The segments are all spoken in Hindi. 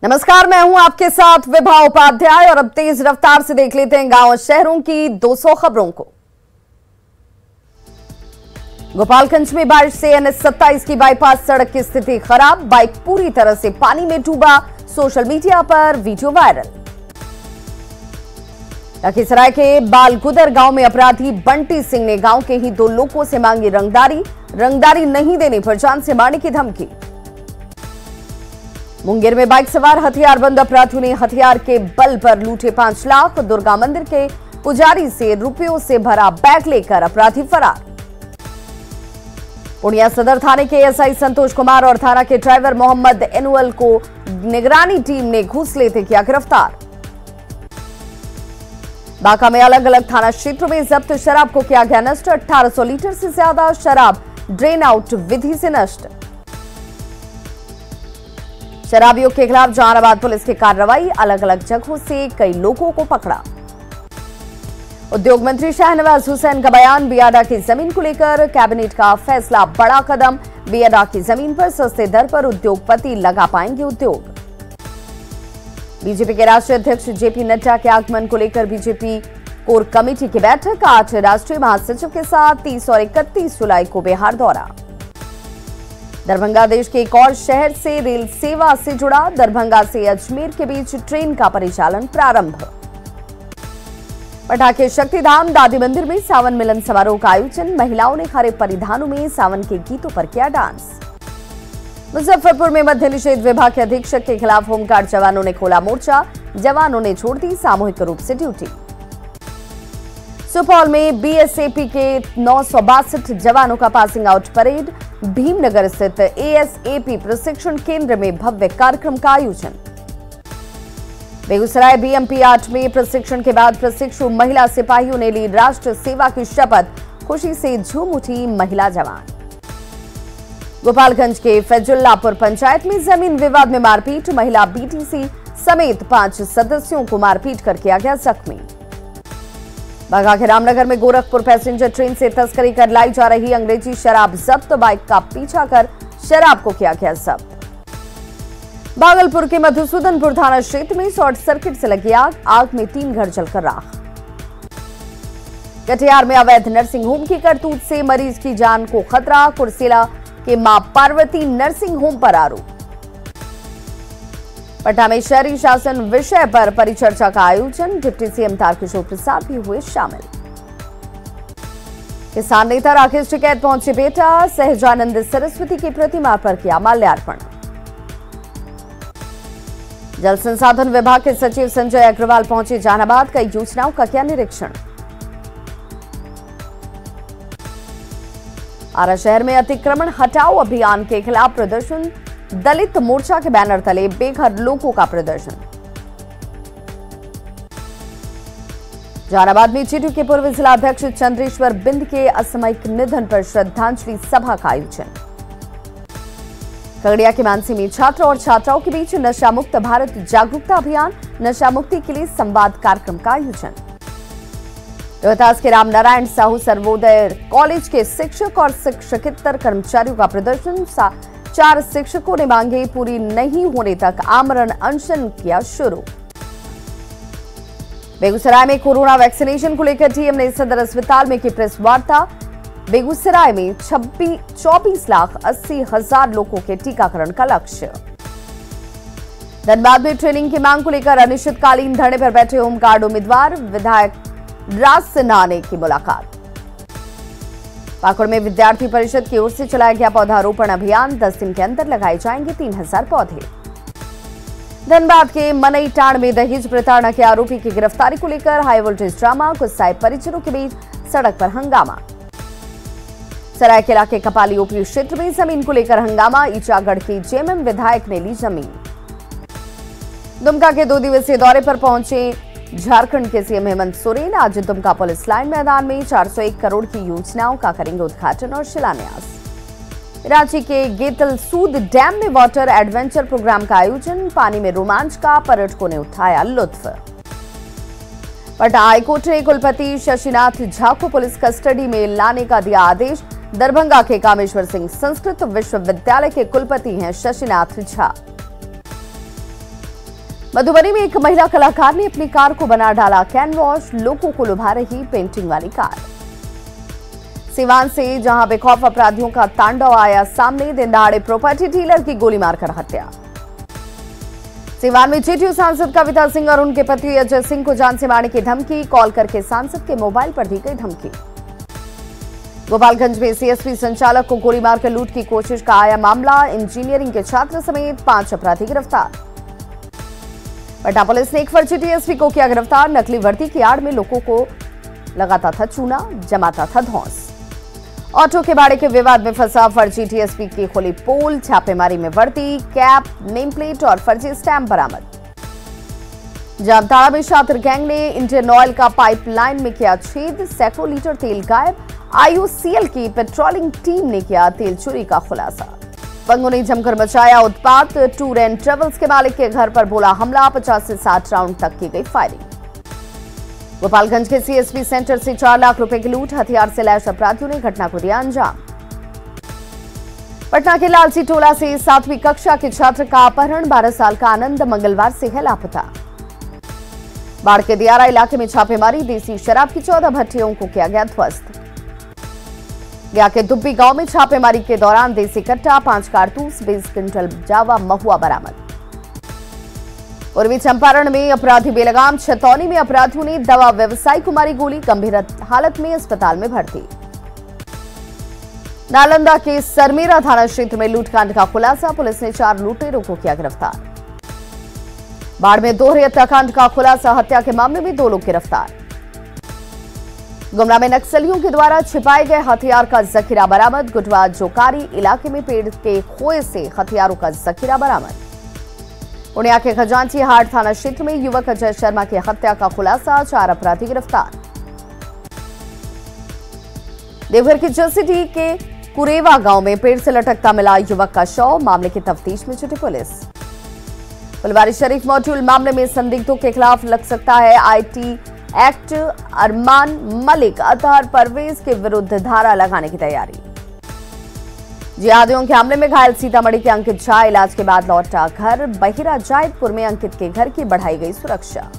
नमस्कार, मैं हूं आपके साथ विभा उपाध्याय और अब तेज रफ्तार से देख लेते हैं गांव और शहरों की 200 खबरों को। गोपालगंज में बारिश से NH-27 की बाईपास सड़क की स्थिति खराब, बाइक पूरी तरह से पानी में डूबा, सोशल मीडिया पर वीडियो वायरल। लखीसराय के बालगुदर गांव में अपराधी बंटी सिंह ने गांव के ही 2 लोगों से मांगी रंगदारी नहीं देने पर जान से मारने की धमकी। मुंगेर में बाइक सवार हथियारबंद अपराधियों ने हथियार के बल पर लूटे 5 लाख, दुर्गा मंदिर के पुजारी से रुपयों से भरा बैग लेकर अपराधी फरार। पूर्णिया सदर थाने के एसआई संतोष कुमार और थाना के ड्राइवर मोहम्मद एनुअल को निगरानी टीम ने घूस लेते किया गिरफ्तार। बांका में अलग अलग थाना क्षेत्रों में जब्त शराब को किया गया नष्ट, 1800 लीटर से ज्यादा शराब ड्रेन आउट विधि से नष्ट। शराबियों के खिलाफ जहानाबाद पुलिस की कार्रवाई, अलग अलग जगहों से कई लोगों को पकड़ा। उद्योग मंत्री शाहनवाज हुसैन का बयान, बियाडा की जमीन को लेकर कैबिनेट का फैसला बड़ा कदम, बियाडा की जमीन पर सस्ते दर पर उद्योगपति लगा पाएंगे उद्योग। बीजेपी के राष्ट्रीय अध्यक्ष जेपी नड्डा के आगमन को लेकर बीजेपी कोर कमेटी की बैठक, 8 राष्ट्रीय महासचिव के साथ 30 और 31 जुलाई को बिहार दौरा। दरभंगा देश के एक और शहर से रेल सेवा से जुड़ा, दरभंगा से अजमेर के बीच ट्रेन का परिचालन प्रारंभ। पटाखे शक्तिधाम दादी मंदिर में सावन मिलन समारोह का आयोजन, महिलाओं ने हरे परिधानों में सावन के गीतों पर किया डांस। मुजफ्फरपुर में मद्य निषेध विभाग के अधीक्षक के खिलाफ होमगार्ड जवानों ने खोला मोर्चा, जवानों ने छोड़ दी सामूहिक रूप से ड्यूटी। सुपौल में बीएसएपी के 962 जवानों का पासिंग आउट परेड, भीमनगर स्थित एएसएपी प्रशिक्षण केंद्र में भव्य कार्यक्रम का आयोजन। बेगूसराय बीएमपी 8 में प्रशिक्षण के बाद प्रशिक्षु महिला सिपाहियों ने ली राष्ट्र सेवा की शपथ, खुशी से झूम उठी महिला जवान। गोपालगंज के फैजुल्लापुर पंचायत में जमीन विवाद में मारपीट, महिला बीटीसी समेत 5 सदस्यों को मारपीट कर किया गया जख्मी। बाघा के रामनगर में गोरखपुर पैसेंजर ट्रेन से तस्करी कर लाई जा रही अंग्रेजी शराब जब्त, बाइक का पीछा कर शराब को किया गया जब्त। भागलपुर के मधुसूदनपुर थाना क्षेत्र में शॉर्ट सर्किट से लगी आग में 3 घर जलकर राख। कटिहार में अवैध नर्सिंग होम की करतूत से मरीज की जान को खतरा, कुर्सेला के मां पार्वती नर्सिंग होम पर आरोप। पटना में शहरी शासन विषय पर परिचर्चा का आयोजन, डिप्टी सीएम तारकिशोर प्रसाद भी हुए शामिल। किसान नेता राकेश टिकैत पहुंचे बेटा, सहजानंद सरस्वती की प्रतिमा पर किया माल्यार्पण। जल संसाधन विभाग के सचिव संजय अग्रवाल पहुंचे जहानाबाद, कई योजनाओं का किया निरीक्षण। आरा शहर में अतिक्रमण हटाओ अभियान के खिलाफ प्रदर्शन, दलित मोर्चा के बैनर तले बेघर लोगों का प्रदर्शन। जहानाबाद में जेडीयू के पूर्व जिलाध्यक्ष चंद्रेश्वर बिंद के असामयिक निधन पर श्रद्धांजलि सभा का आयोजन। खगड़िया के मानसी में छात्र और छात्राओं के बीच नशा मुक्त भारत जागरूकता अभियान, नशा मुक्ति के लिए संवाद कार्यक्रम का आयोजन। रोहतास के रामनारायण साहू सर्वोदय कॉलेज के शिक्षक और शिक्षकेतर कर्मचारियों का प्रदर्शन, 4 शिक्षकों ने मांगे पूरी नहीं होने तक आमरण अनशन किया शुरू। बेगूसराय में कोरोना वैक्सीनेशन को लेकर टीएम ने सदर अस्पताल में की प्रेस वार्ता, बेगूसराय में 24,80,000 लोगों के टीकाकरण का लक्ष्य। धनबाद में ट्रेनिंग की मांग को लेकर अनिश्चितकालीन धरने पर बैठे होमगार्ड उम्मीदवार, विधायक राज सिन्हा ने की मुलाकात। पाकुड़ में विद्यार्थी परिषद की ओर से चलाया गया पौधारोपण अभियान, 10 दिन के अंदर लगाए जाएंगे 3000 पौधे। धनबाद के मनईटांड में दहेज प्रताड़ना के आरोपी की गिरफ्तारी को लेकर हाई वोल्टेज ड्रामा, गुस्साए परिजनों के बीच सड़क पर हंगामा। सरायकेला के कपाली ओपी क्षेत्र में जमीन को लेकर हंगामा, ईचागढ़ की जेएमएम विधायक ने ली जमीन। दुमका के 2 दिवसीय दौरे पर पहुंचे झारखंड के सीएम हेमंत सोरेन, आज दुमका पुलिस लाइन मैदान में 401 करोड़ की योजनाओं का करेंगे उद्घाटन और शिलान्यास। रांची के गेतलसूद डैम में वाटर एडवेंचर प्रोग्राम का आयोजन, पानी में रोमांच का पर्यटकों ने उठाया लुत्फ। पटना हाईकोर्ट ने कुलपति शशिनाथ झा को पुलिस कस्टडी में लाने का दिया आदेश, दरभंगा के कामेश्वर सिंह संस्कृत विश्वविद्यालय के कुलपति हैं शशिनाथ झा। मधुबनी में एक महिला कलाकार ने अपनी कार को बना डाला कैन वॉश, लोगों को लुभा रही पेंटिंग वाली कार। सिवान से जहां बेखौफ अपराधियों का तांडव आया सामने, दिन दहाड़े प्रॉपर्टी डीलर की गोली मारकर हत्या। सिवान में जेडीयू सांसद कविता सिंह और उनके पति अजय सिंह को जान से मारने की धमकी, कॉल करके सांसद के मोबाइल पर दी गई धमकी। गोपालगंज में सीएसपी संचालक को गोली मारकर लूट की कोशिश का आया मामला, इंजीनियरिंग के छात्र समेत 5 अपराधी गिरफ्तार। पटना पुलिस ने एक फर्जी डीएसपी को किया गिरफ्तार, नकली वर्दी की आड़ में लोगों को लगाता था चूना, जमाता था धौंस। ऑटो के भाड़े के विवाद में फंसा फर्जी डीएसपी की खुली पोल, छापेमारी में वर्दी, कैप, नेम प्लेट और फर्जी स्टैंप बरामद। जामताड़ा में शातिर गैंग ने इंडियन ऑयल का पाइपलाइन में किया छेद, सैकड़ों लीटर तेल गायब। आईओसीएल की पेट्रोलिंग टीम ने किया तेल चोरी का खुलासा। बंगों ने जमकर मचाया उत्पात, टूर एंड ट्रेवल्स के मालिक के घर पर बोला हमला, 50 से 60 राउंड तक की गई फायरिंग। गोपालगंज के सीएसपी सेंटर से 4 लाख रुपए की लूट, हथियार से लैस अपराधियों ने घटना को दिया अंजाम। पटना के लालची टोला से 7वीं कक्षा के छात्र का अपहरण, 12 साल का आनंद मंगलवार से है लापता। बाढ़ के दियारा इलाके में छापेमारी, देसी शराब की 14 भट्टियों को किया गया ध्वस्त। गया के दुब्बी गांव में छापेमारी के दौरान देसी कट्टा, 5 कारतूस, 20 क्विंटल जावा महुआ बरामद। पूर्वी चंपारण में अपराधी बेलगाम, छतौनी में अपराधियों ने दवा व्यवसायी को मारी गोली, गंभीर हालत में अस्पताल में भर्ती। नालंदा के सरमेरा थाना क्षेत्र में लूटकांड का खुलासा, पुलिस ने 4 लुटेरों को किया गिरफ्तार। बाढ़ में दोहरे हत्याकांड का खुलासा, हत्या के मामले में 2 लोग गिरफ्तार। गुमला में नक्सलियों के द्वारा छिपाए गए हथियार का जखीरा बरामद, गुटवा जोकारी इलाके में पेड़ के खोए से हथियारों का जखीरा बरामद। पूर्णिया के खजांची हाट थाना क्षेत्र में युवक अजय शर्मा की हत्या का खुलासा, 4 अपराधी गिरफ्तार। देवघर की जसीडीह के कुरेवा गांव में पेड़ से लटकता मिला युवक का शव, मामले की तफ्तीश में जुटी पुलिस। फुलवारीशरीफ मॉड्यूल मामले में संदिग्धों के खिलाफ लग सकता है आईटी एक्ट, अरमान मलिक अतहर परवेज के विरुद्ध धारा लगाने की तैयारी। जिहादियों के हमले में घायल सीतामढ़ी के अंकित झा इलाज के बाद लौटा घर, बहिरा जायदपुर में अंकित के घर की बढ़ाई गई सुरक्षा।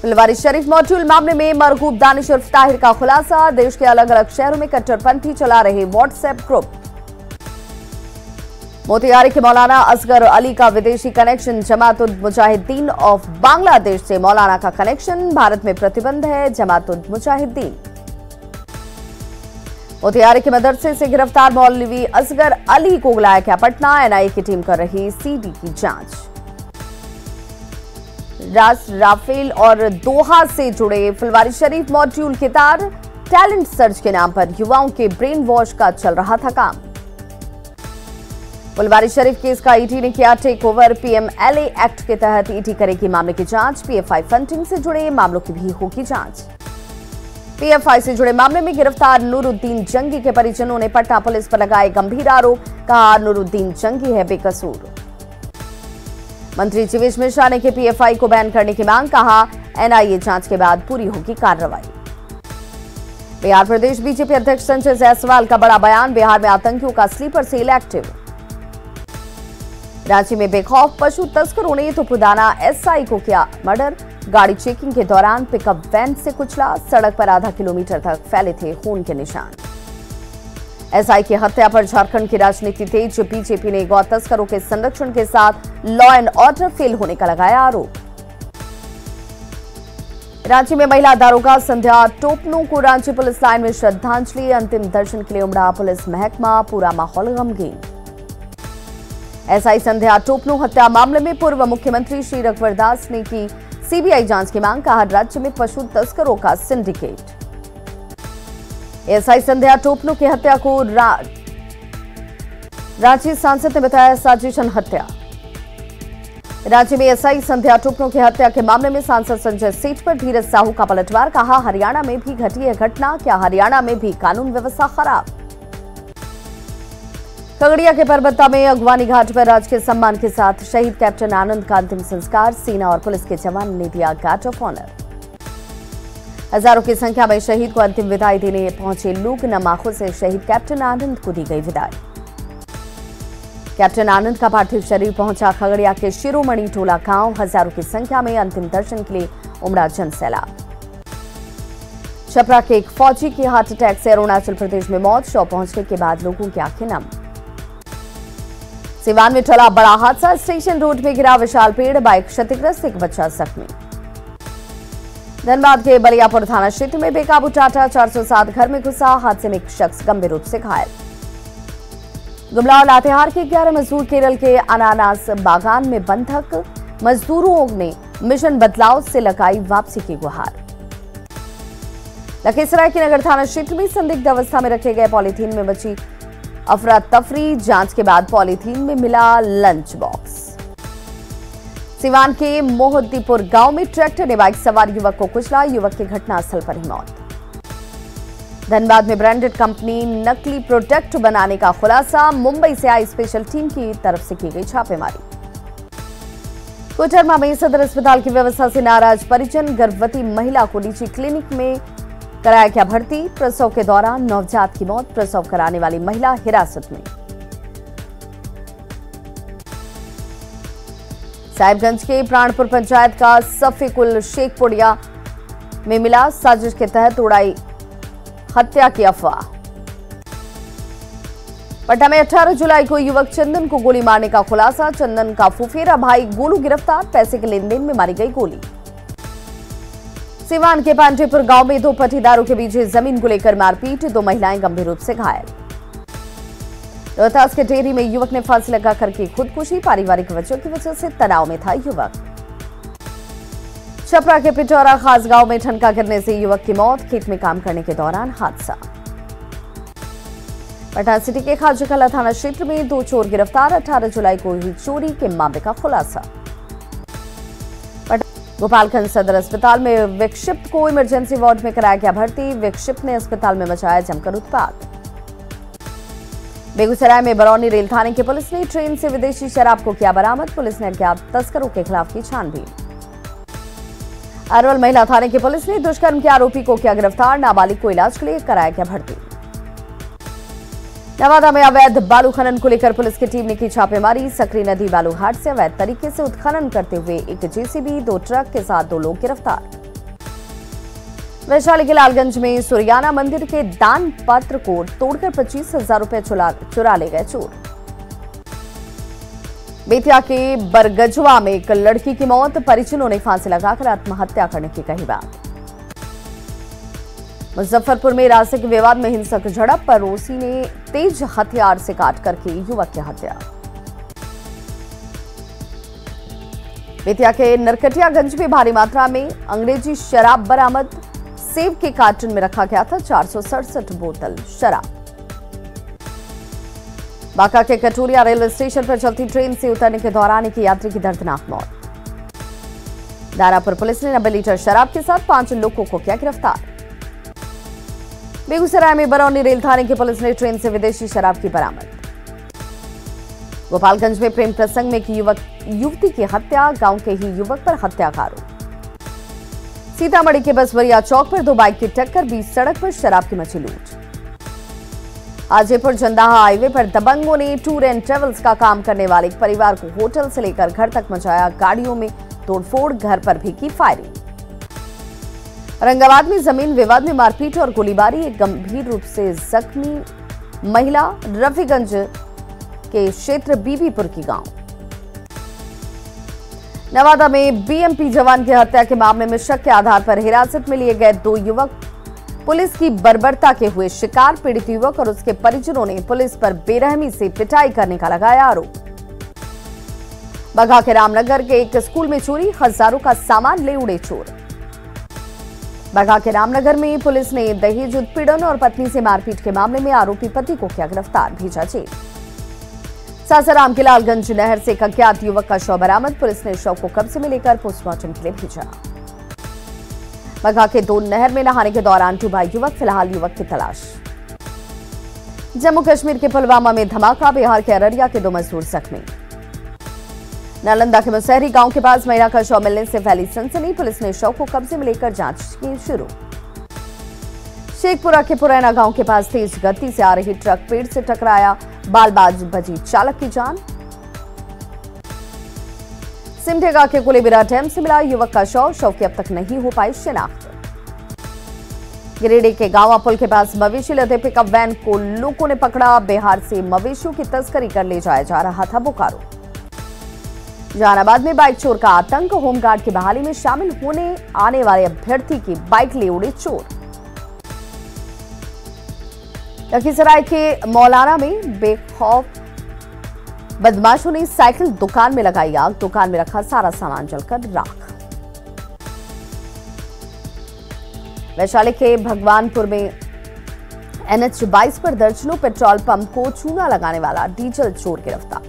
फुलवारीशरीफ मॉड्यूल मामले में मरगूब दानिश उर्फ ताहिर का खुलासा, देश के अलग अलग शहरों में कट्टरपंथी चला रहे व्हाट्सएप ग्रुप। मोतिहारी के मौलाना असगर अली का विदेशी कनेक्शन, जमात उद मुजाहिदीन ऑफ बांग्लादेश से मौलाना का कनेक्शन, भारत में प्रतिबंध है जमात उद मुजाहिदीन। मोतिहारी के मदरसे से गिरफ्तार मौलवी असगर अली को बुलाया गया पटना, एनआईए की टीम कर रही सीडी की जांच। राफेल और दोहा से जुड़े फुलवारीशरीफ मॉड्यूल के तार, टैलेंट सर्च के नाम पर युवाओं के ब्रेन वॉश का चल रहा था काम। फुलवारीशरीफ केस का ईडी ने किया टेक ओवर, पीएमएलए एक्ट के तहत ईडी करेगी मामले की जांच, पीएफआई फंडिंग से जुड़े मामलों की भी होगी जांच। पीएफआई से जुड़े मामले में गिरफ्तार नूरुद्दीन जंगी के परिजनों ने पटना पुलिस पर लगाए गंभीर आरोप, कहा नूरुद्दीन जंगी है बेकसूर। मंत्री जीवेश मिश्रा ने की पीएफआई को बैन करने की मांग, कहा एनआईए जांच के बाद पूरी होगी कार्रवाई। बिहार प्रदेश बीजेपी अध्यक्ष संजय जायसवाल का बड़ा बयान, बिहार में आतंकियों का स्लीपर सेल एक्टिव। रांची में बेखौफ पशु तस्करों ने तुपुदाना एसआई को किया मर्डर, गाड़ी चेकिंग के दौरान पिकअप वैन से कुचला, सड़क पर आधा किलोमीटर तक फैले थे खून के निशान। एसआई की हत्या पर झारखंड की राजनीति तेज, बीजेपी ने गौ तस्करों के संरक्षण के साथ लॉ एंड ऑर्डर फेल होने का लगाया आरोप। रांची में महिला दारोगा संध्या टोपनो को रांची पुलिस लाइन में श्रद्धांजलि, अंतिम दर्शन के लिए उमड़ा पुलिस महकमा, पूरा माहौल गमगीन। एसआई संध्या टोपनो हत्या मामले में पूर्व मुख्यमंत्री श्री रघुवर दास ने की सीबीआई जांच की मांग, कहा राज्य में पशु तस्करों का सिंडिकेट। एसआई संध्या टोपनो की हत्या को रांची सांसद ने बताया साजिशन हत्या। राज्य में एसआई संध्या टोपनो की हत्या के मामले में सांसद संजय सेठ पर धीरज साहू का पलटवार, कहा हरियाणा में भी घटी है घटना, क्या हरियाणा में भी कानून व्यवस्था खराब। खगड़िया के परबत्ता में अगवानी घाट पर राजकीय सम्मान के साथ शहीद कैप्टन आनंद का अंतिम संस्कार, सेना और पुलिस के जवान ने दिया गार्ड ऑफ ऑनर। हजारों की संख्या में शहीद को अंतिम विदाई देने पहुंचे लोग, नम आंखों से शहीद कैप्टन आनंद को दी गई विदाई। कैप्टन आनंद का पार्थिव शरीर पहुंचा खगड़िया के शिरोमणि टोला गांव। हजारों की संख्या में अंतिम दर्शन के लिए उमड़ा जनसैलाब। छपरा के एक फौजी की हार्ट अटैक से अरुणाचल प्रदेश में मौत। शव पहुंचने के बाद लोगों की आंखें नम। सिवान में टला बड़ा हादसा। स्टेशन रोड में गिरा विशाल पेड़, बाइक क्षतिग्रस्त, एक बच्चा जख्मी। धनबाद के बलियापुर थाना क्षेत्र में बेकाबू टाटा 407 घर में घुसा। हादसे में एक शख्स गंभीर रूप से घायल। गुमला और लातेहार के 11 मजदूर केरल के अनानास बागान में बंधक। मजदूरों ने मिशन बदलाव से लगाई वापसी की गुहार। लखीसराय के नगर थाना क्षेत्र में संदिग्ध अवस्था में रखे गए पॉलीथीन में मची अफरा तफरी। जांच के बाद पॉलीथीन में मिला लंच बॉक्स। सिवान के मोहद्दीपुर गांव में ट्रैक्टर ने बाइक सवार युवक को कुचला। युवक की घटनास्थल पर ही मौत। धनबाद में ब्रांडेड कंपनी नकली प्रोडक्ट बनाने का खुलासा। मुंबई से आई स्पेशल टीम की तरफ से की गई छापेमारी। कोडरमा में सदर अस्पताल की व्यवस्था से नाराज परिजन। गर्भवती महिला को निजी क्लिनिक में कराया गया भर्ती। प्रसव के दौरान नवजात की मौत। प्रसव कराने वाली महिला हिरासत में। साहिबगंज के प्राणपुर पंचायत का सफीकुल शेखपुरिया में मिला। साजिश के तहत उड़ाई हत्या की अफवाह। पटना में 18 जुलाई को युवक चंदन को गोली मारने का खुलासा। चंदन का फुफेरा भाई गोलू गिरफ्तार। पैसे के लेनदेन में मारी गई गोली। सिवान के पांडेपुर गांव में दो पटीदारों के बीच जमीन को लेकर मारपीट। दो महिलाएं गंभीर रूप से घायल। रोहतास के डेहरी में युवक ने फांसी लगाकर की खुदकुशी। पारिवारिक वजह से तनाव में था युवक। छपरा के पिटौरा खास गांव में ठनका गिरने से युवक की मौत। खेत में काम करने के दौरान हादसा। पटना सिटी के खाजूकला थाना क्षेत्र में दो चोर गिरफ्तार। 18 जुलाई को हुई चोरी के मामले का खुलासा। गोपालगंज सदर अस्पताल में विक्षिप्त को इमरजेंसी वार्ड में कराया गया भर्ती। विक्षिप्त ने अस्पताल में मचाया जमकर उत्पात। बेगूसराय में बरौनी रेल थाने की पुलिस ने ट्रेन से विदेशी शराब को किया बरामद। पुलिस ने अज्ञात तस्करों के खिलाफ की छानबीन। अरवल महिला थाने की पुलिस ने दुष्कर्म के आरोपी को किया गिरफ्तार। नाबालिग को इलाज के लिए कराया गया भर्ती। नवादा में अवैध बालू खनन को लेकर पुलिस की टीम ने की छापेमारी। सकरी नदी बालू घाट से अवैध तरीके से उत्खनन करते हुए एक जेसीबी, 2 ट्रक के साथ 2 लोग गिरफ्तार। वैशाली के लालगंज में सुरयाना मंदिर के दान पत्र को तोड़कर 25,000 रुपए चुरा ले गए चोर। बेतिया के बरगजवा में एक लड़की की मौत। परिजनों ने फांसी लगाकर आत्महत्या करने की कही बात। मुजफ्फरपुर में रास्ते के विवाद में हिंसक झड़प। पड़ोसी ने तेज हथियार से काट करके युवक की हत्या। बेतिया के नरकटियागंज में भारी मात्रा में अंग्रेजी शराब बरामद। सेब के कार्टन में रखा गया था 467 बोतल शराब। बांका के कटोरिया रेलवे स्टेशन पर चलती ट्रेन से उतरने के दौरान एक यात्री की दर्दनाक मौत। दानापुर पुलिस ने 90 लीटर शराब के साथ 5 लोगों को किया गिरफ्तार। बेगूसराय में बरौनी रेल थाने की पुलिस ने ट्रेन से विदेशी शराब की बरामद। गोपालगंज में प्रेम प्रसंग में एक युवती की हत्या। गांव के ही युवक पर हत्या का आरोप। सीतामढ़ी के बसवरिया चौक पर 2 बाइक की टक्कर। बीच सड़क पर शराब की मची लूट। हाजीपुर जंदाहा हाईवे पर दबंगों ने टूर एंड ट्रेवल्स का काम करने वाले एक परिवार को होटल से लेकर घर तक मचाया गाड़ियों में तोड़फोड़। घर पर भी की फायरिंग। औरंगाबाद में जमीन विवाद में मारपीट और गोलीबारी। एक गंभीर रूप से जख्मी महिला। रफीगंज के क्षेत्र बीबीपुर की गांव। नवादा में बीएमपी जवान की हत्या के मामले में शक के आधार पर हिरासत में लिए गए 2 युवक पुलिस की बर्बरता के हुए शिकार। पीड़ित युवक और उसके परिजनों ने पुलिस पर बेरहमी से पिटाई करने का लगाया आरोप। बगहा के रामनगर के एक स्कूल में चोरी। हजारों का सामान ले उड़े चोर। बगहा के रामनगर में पुलिस ने दहेज उत्पीड़न और पत्नी से मारपीट के मामले में आरोपी पति को किया गिरफ्तार, भेजा जेल। सासाराम के लालगंज नहर से एक अज्ञात युवक का शव बरामद। पुलिस ने शव को कब्जे में लेकर पोस्टमार्टम के लिए भेजा। बगहा के 2 नहर में नहाने के दौरान डूबा युवक। फिलहाल युवक की तलाश। जम्मू कश्मीर के पुलवामा में धमाका। बिहार के अररिया के 2 मजदूर जख्मी। नालंदा के मुसहरी गांव के पास महिला का शव मिलने से फैली सनसनी। पुलिस ने शव को कब्जे में लेकर जांच की शुरू। शेखपुरा के पुरैना गांव के पास तेज गति से आ रही ट्रक पेड़ से टकराया, बाल-बाज बची चालक की जान। सिमडेगा के कुलेबिरा डैम से मिला युवक का शव की अब तक नहीं हो पाई शिनाख्त। गिरिडीह के गांवा पुल के पास मवेशी लदे पिकअप वैन को लोगों ने पकड़ा। बिहार से मवेशियों की तस्करी कर ले जाया जा रहा था बोकारो। जहानाबाद में बाइक चोर का आतंक, होमगार्ड की बहाली में शामिल होने आने वाले अभ्यर्थी की बाइक ले उड़े चोर। लखीसराय के मौलाना में बेखौफ बदमाशों ने साइकिल दुकान में लगाई आग, दुकान में रखा सारा सामान जलकर राख। वैशाली के भगवानपुर में NH 22 पर दर्जनों पेट्रोल पंप को चूना लगाने वाला डीजल चोर गिरफ्तार।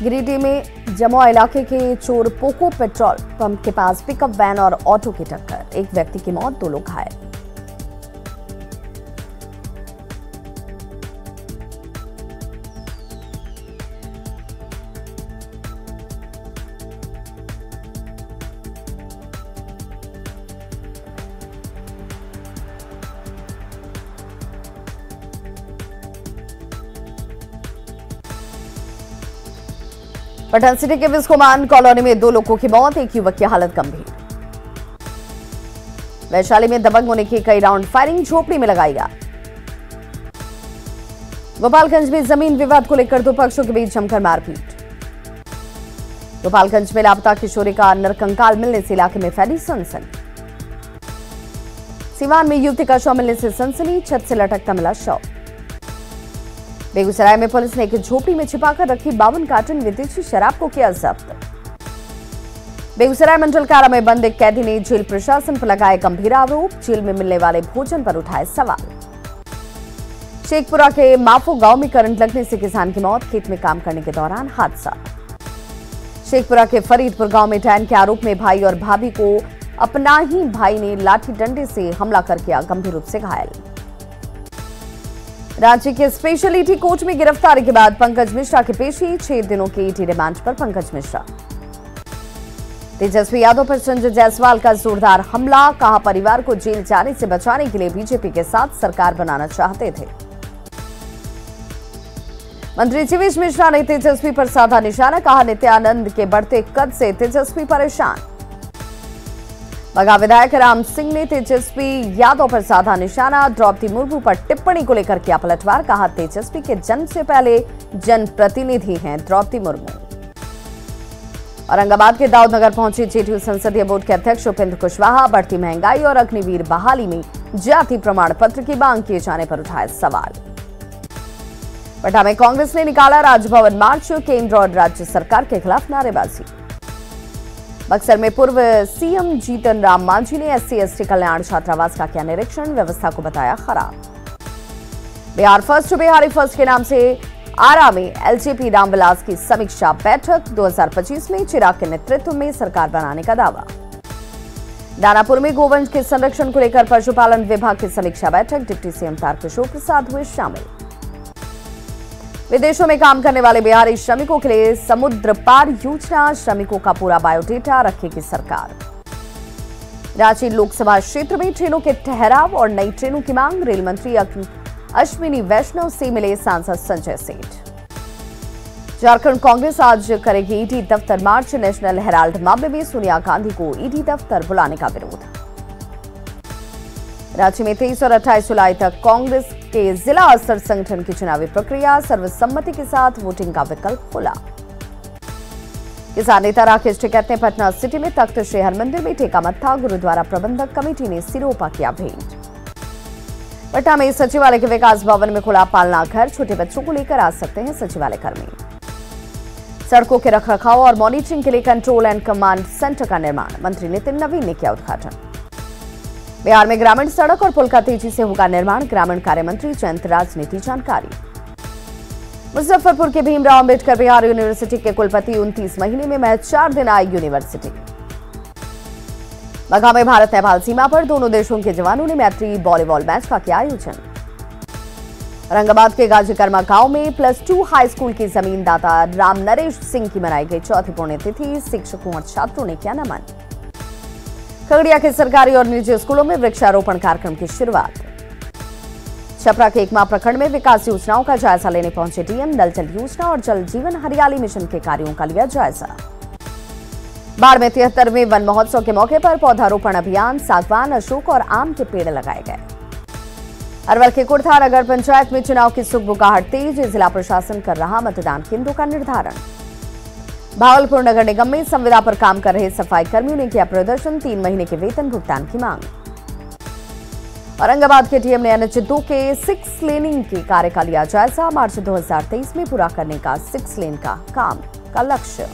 गिरिडीह में जमुआ इलाके के चोर पोको पेट्रोल पंप के पास पिकअप वैन और ऑटो की टक्कर, एक व्यक्ति की मौत, 2 लोग घायल। पटना सिटी के विस्कोमान कॉलोनी में 2 लोगों की मौत, एक युवक की हालत गंभीर। वैशाली में दबंगों ने की कई राउंड फायरिंग, झोपड़ी में लगाई आग। गोपालगंज में जमीन विवाद को लेकर 2 पक्षों के बीच जमकर मारपीट। गोपालगंज में लापता किशोरी का नरकंकाल मिलने से इलाके में फैली सनसनी। सीवान में युवती का शव मिलने से सनसनी, छत से लटकता मिला शव। बेगूसराय में पुलिस ने एक झोपड़ी में छिपाकर रखी 52 कार्टन विदेशी शराब को किया जब्त। बेगूसराय मंडल कारा में बंद एक कैदी ने जेल प्रशासन पर लगाए गंभीर आरोप, जेल में मिलने वाले भोजन पर उठाए सवाल। शेखपुरा के माफो गांव में करंट लगने से किसान की मौत, खेत में काम करने के दौरान हादसा। शेखपुरा के फरीदपुर गांव में डैन के आरोप में भाई और भाभी को अपना ही भाई ने लाठी डंडे से हमला कर किया गंभीर रूप से घायल। रांची के स्पेशल ईटी कोर्ट में गिरफ्तारी के बाद पंकज मिश्रा की पेशी, 6 दिनों के ईटी रिमांड पर पंकज मिश्रा। तेजस्वी यादव पर संजय जायसवाल का जोरदार हमला, कहा परिवार को जेल जाने से बचाने के लिए बीजेपी के साथ सरकार बनाना चाहते थे। मंत्री जीवेश मिश्रा ने तेजस्वी पर साधा निशाना, कहा नित्यानंद के बढ़ते कद से तेजस्वी परेशान। बगा विधायक राम सिंह ने तेजस्वी यादव पर साधा निशाना, द्रौपदी मुर्मू पर टिप्पणी को लेकर किया पलटवार, कहा तेजस्वी के जन्म से पहले जनप्रतिनिधि हैं द्रौपदी मुर्मू। औरंगाबाद के दाऊदनगर पहुंचे जेडीयू संसदीय बोर्ड के अध्यक्ष उपेंद्र कुशवाहा, बढ़ती महंगाई और अग्निवीर बहाली में जाति प्रमाण पत्र की मांग किए जाने पर उठाए सवाल। पटना में कांग्रेस ने निकाला राजभवन मार्च, केंद्र और राज्य सरकार के खिलाफ नारेबाजी। बक्सर में पूर्व सीएम जीतन राम मांझी ने SC/ST कल्याण छात्रावास का किया निरीक्षण, व्यवस्था को बताया खराब। बिहार फर्स्ट बिहारी फर्स्ट के नाम से आरा में LJP रामविलास की समीक्षा बैठक, 2025 में चिराग के नेतृत्व में सरकार बनाने का दावा। दानापुर में गोवंश के संरक्षण को लेकर पशुपालन विभाग की समीक्षा बैठक, डिप्टी सीएम तारकिशोर प्रसाद हुए शामिल। विदेशों में काम करने वाले बिहारी श्रमिकों के लिए समुद्र पार योजना, श्रमिकों का पूरा बायोडेटा रखेगी सरकार। रांची लोकसभा क्षेत्र में ट्रेनों के ठहराव और नई ट्रेनों की मांग, रेल मंत्री अश्विनी वैष्णव से मिले सांसद संजय सेठ। झारखंड कांग्रेस आज करेगी ईडी दफ्तर मार्च, नेशनल हेराल्ड मामले में सोनिया गांधी को ईडी दफ्तर बुलाने का विरोध। रांची में 23 और 28 जुलाई तक कांग्रेस के जिला स्तर संगठन की चुनावी प्रक्रिया, सर्वसम्मति के साथ वोटिंग का विकल्प खुला। किसान नेता राकेश टिकैत ने पटना सिटी में तख्त श्री हरमंदिर में टेका मत्था, गुरुद्वारा प्रबंधक कमेटी ने सिरोपा किया भेंट। पटना में सचिवालय के विकास भवन में खुला पालना घर, छोटे बच्चों को लेकर आ सकते हैं सचिवालय कर्मी। सड़कों के रखरखाव और मॉनिटरिंग के लिए कंट्रोल एंड कमांड सेंटर का निर्माण, मंत्री नितिन नवीन ने किया उद्घाटन। बिहार में ग्रामीण सड़क और पुल का तेजी से होगा निर्माण, ग्रामीण कार्य मंत्री जयंत राज ने दी जानकारी। मुजफ्फरपुर के भीमराव अंबेडकर बिहार यूनिवर्सिटी के कुलपति 29 महीने में महज 4 दिन आए यूनिवर्सिटी। बघा में भारत नेपाल सीमा पर दोनों देशों के जवानों ने मैत्री वॉलीबॉल मैच का किया आयोजन। औरंगाबाद के गाजीकर्मा गांव में +2 हाई स्कूल की जमीनदाता राम नरेश सिंह की मनाई गई चौथी पुण्यतिथि, शिक्षकों और छात्रों ने किया नमन। खगड़िया के सरकारी और निजी स्कूलों में वृक्षारोपण कार्यक्रम की शुरुआत। छपरा के एकमा प्रखंड में विकास योजनाओं का जायजा लेने पहुंचे डीएम। नल जल योजना और जल जीवन हरियाली मिशन के कार्यों का लिया जायजा। बाढ़ में 73वें वन महोत्सव के मौके पर पौधारोपण अभियान, सागवान, अशोक और आम के पेड़ लगाए गए। अरवल के कुर्था नगर पंचायत में चुनाव की सुगबुगाहट तेज, जिला प्रशासन कर रहा मतदान केंद्रों का निर्धारण। भागलपुर नगर निगम में संविदा पर काम कर रहे सफाई कर्मियों ने किया प्रदर्शन, 3 महीने के वेतन भुगतान की मांग। औरंगाबाद के टीएम ने एनएच 2 के 6 लेनिंग के कार्य का लिया जायजा। मार्च 2023 में पूरा करने का 6 लेन का काम का लक्ष्य।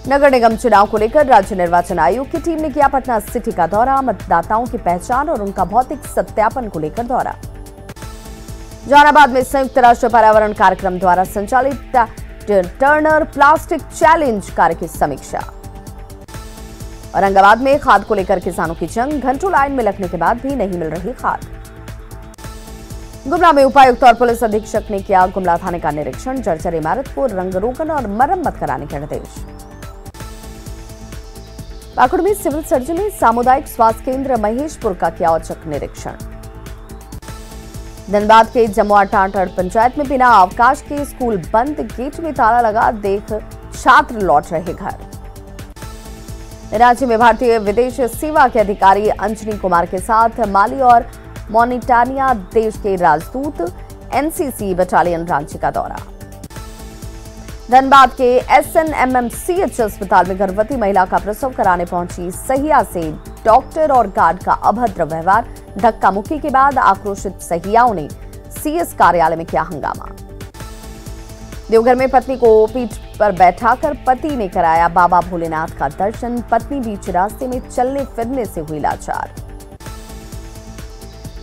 नगर निगम चुनाव को लेकर राज्य निर्वाचन आयोग की टीम ने किया पटना सिटी का दौरा। मतदाताओं की पहचान और उनका भौतिक सत्यापन को लेकर दौरा। जहानाबाद में संयुक्त राष्ट्र पर्यावरण कार्यक्रम द्वारा संचालित टर्नर प्लास्टिक चैलेंज कार्य की समीक्षा। औरंगाबाद में खाद को लेकर किसानों की जंग, घंटों लाइन में लगने के बाद भी नहीं मिल रही खाद। गुमला में उपायुक्त और पुलिस अधीक्षक ने किया गुमला थाने का निरीक्षण। जर्जर इमारत को रंगरोगन और मरम्मत कराने के निर्देश। पाकुड़ में सिविल सर्जन ने सामुदायिक स्वास्थ्य केंद्र महेशपुर का किया औचक निरीक्षण। धनबाद के जमुआ टांटड़ पंचायत में बिना अवकाश के स्कूल बंद, गेट में ताला लगा देख छात्र लौट रहे घर। राज्य में भारतीय विदेश सेवा के अधिकारी अंजनी कुमार के साथ माली और मॉरिटानिया देश के राजदूत। एनसीसी बटालियन रांची का दौरा। धनबाद के SNMMCH अस्पताल में गर्भवती महिला का प्रसव कराने पहुंची सहिया से डॉक्टर और गार्ड का अभद्र व्यवहार। धक्का मुक्की के बाद आक्रोशित सहियाओं ने सीएस कार्यालय में किया हंगामा। देवघर में पत्नी को पीठ पर बैठाकर पति ने कराया बाबा भोलेनाथ का दर्शन। पत्नी बीच रास्ते में चलने फिरने से हुई लाचार।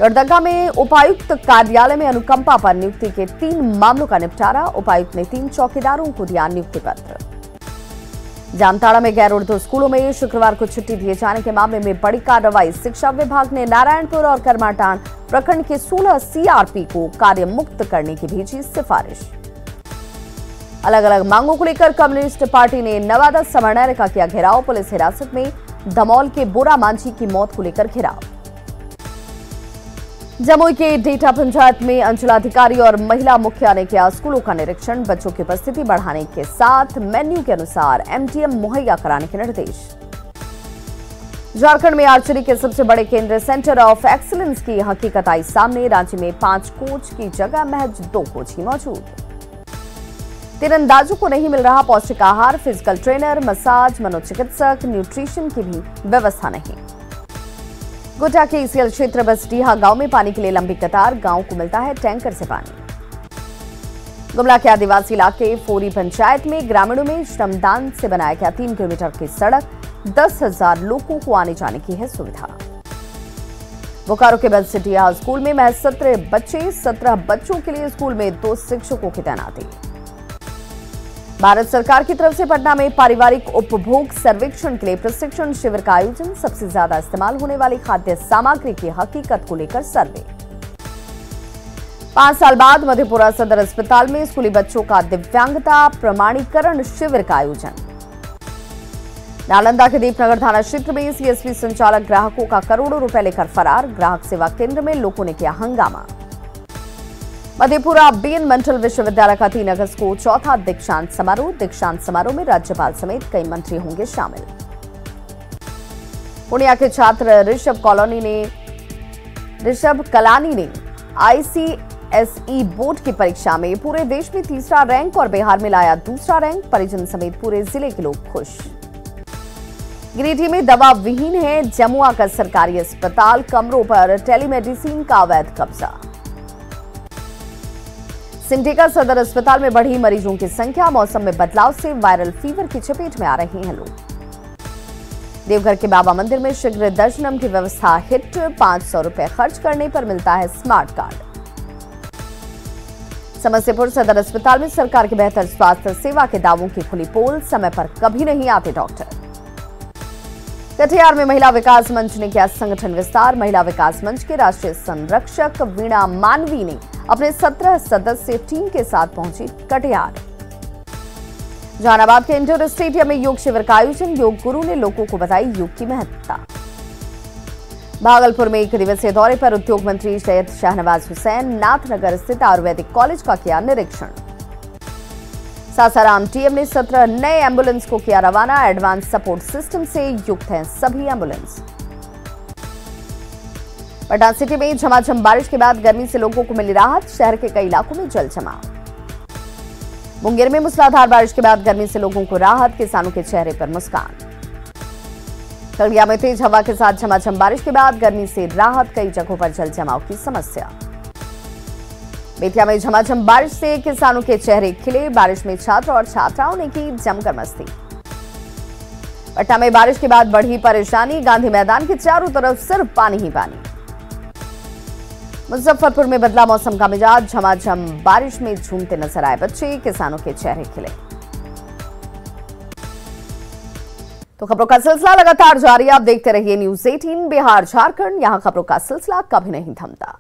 लोहरदगा में उपायुक्त कार्यालय में अनुकंपा पर नियुक्ति के 3 मामलों का निपटारा। उपायुक्त ने 3 चौकीदारों को दिया नियुक्ति पत्र। जामताड़ा में गैर उर्दू स्कूलों में शुक्रवार को छुट्टी दिए जाने के मामले में बड़ी कार्रवाई। शिक्षा विभाग ने नारायणपुर और करमाटांड प्रखंड के 16 सीआरपी को कार्य मुक्त करने की भेजी सिफारिश। अलग अलग मांगों को लेकर कम्युनिस्ट पार्टी ने नवादा समरनैर का किया घेराव। पुलिस हिरासत में दमौल के बोरा मांझी की मौत को लेकर घेराव। जमुई के डेटा पंचायत में अंचलाधिकारी और महिला मुखिया ने किया स्कूलों का निरीक्षण। बच्चों की उपस्थिति बढ़ाने के साथ मेन्यू के अनुसार MTM मुहैया कराने के निर्देश। झारखंड में आर्चरी के सबसे बड़े केंद्र सेंटर ऑफ एक्सीलेंस की हकीकत आई सामने। रांची में 5 कोच की जगह महज 2 कोच ही मौजूद। तीरंदाजों को नहीं मिल रहा पौष्टिक आहार। फिजिकल ट्रेनर, मसाज, मनोचिकित्सक, न्यूट्रिशन की भी व्यवस्था नहीं। गोटा के ईसीएल क्षेत्र बसडीहा गांव में पानी के लिए लंबी कतार। गांव को मिलता है टैंकर से पानी। गुमला के आदिवासी इलाके फोरी पंचायत में ग्रामीणों में श्रमदान से बनाया गया 3 किलोमीटर की सड़क। 10,000 लोगों को आने जाने की है सुविधा। बोकारो के बसडीहा स्कूल में महज 17 बच्चे। 17 बच्चों के लिए स्कूल में 2 शिक्षकों की तैनाती। भारत सरकार की तरफ से पटना में पारिवारिक उपभोग सर्वेक्षण के लिए प्रशिक्षण शिविर का आयोजन। सबसे ज्यादा इस्तेमाल होने वाली खाद्य सामग्री की हकीकत को लेकर सर्वे। 5 साल बाद मधेपुरा सदर अस्पताल में स्कूली बच्चों का दिव्यांगता प्रमाणीकरण शिविर का आयोजन। नालंदा के दीपनगर थाना क्षेत्र में सीएसपी संचालक ग्राहकों का करोड़ों रुपए लेकर फरार। ग्राहक सेवा केंद्र में लोगों ने किया हंगामा। मधेपुरा बीएन मंडल विश्वविद्यालय का 3 अगस्त को 4था दीक्षांत समारोह। दीक्षांत समारोह में राज्यपाल समेत कई मंत्री होंगे शामिल। पूर्णिया के छात्र ऋषभ कलानी ने ICSE बोर्ड की परीक्षा में पूरे देश में 3रा रैंक और बिहार में लाया 2रा रैंक। परिजन समेत पूरे जिले के लोग खुश। गिरिडीह में दवा विहीन है जमुआ का सरकारी अस्पताल। कमरों पर टेलीमेडिसिन का अवैध कब्जा। सिमडेगा सदर अस्पताल में बढ़ी मरीजों की संख्या। मौसम में बदलाव से वायरल फीवर की चपेट में आ रहे हैं लोग। देवघर के बाबा मंदिर में शीघ्र दर्शनम की व्यवस्था हिट। 500 रुपए खर्च करने पर मिलता है स्मार्ट कार्ड। समस्तीपुर सदर अस्पताल में सरकार की बेहतर स्वास्थ्य सेवा के दावों की खुली पोल। समय पर कभी नहीं आते डॉक्टर। कटिहार में महिला विकास मंच ने किया संगठन विस्तार। महिला विकास मंच के राष्ट्रीय संरक्षक वीणा मानवी ने अपने 17 सदस्यीय टीम के साथ पहुंची कटिहार। जहानाबाद के इंडोर स्टेडियम में योग शिविर का आयोजन। योग गुरु ने लोगों को बताई योग की महत्ता। भागलपुर में 1 दिवसीय दौरे पर उद्योग मंत्री सैयद शाहनवाज हुसैन नाथनगर स्थित आयुर्वेदिक कॉलेज का किया निरीक्षण। सासाराम टीएम ने 17 नए एम्बुलेंस को किया रवाना। एडवांस सपोर्ट सिस्टम से युक्त हैं सभी एम्बुलेंस। पटना सिटी में झमाझम बारिश के बाद गर्मी से लोगों को मिली राहत। शहर के कई इलाकों में जल जमाव। मुंगेर में मूसलाधार बारिश के बाद गर्मी से लोगों को राहत। किसानों के चेहरे पर मुस्कान। खगड़िया में तेज हवा के साथ झमाझम बारिश के बाद गर्मी से राहत। कई जगहों पर जल जमाव की समस्या। बेतिया में झमाझम बारिश से किसानों के चेहरे खिले। बारिश में छात्र और छात्राओं ने की जमकर मस्ती। पटना में बारिश के बाद बढ़ी परेशानी। गांधी मैदान के चारों तरफ सिर्फ पानी ही पानी। मुजफ्फरपुर में बदला मौसम का मिजाज। झमाझम बारिश में झूमते नजर आए बच्चे। किसानों के चेहरे खिले। तो खबरों का सिलसिला लगातार जारी। आप देखते रहिए न्यूज़ 18 बिहार झारखंड। यहां खबरों का सिलसिला कभी नहीं थमता।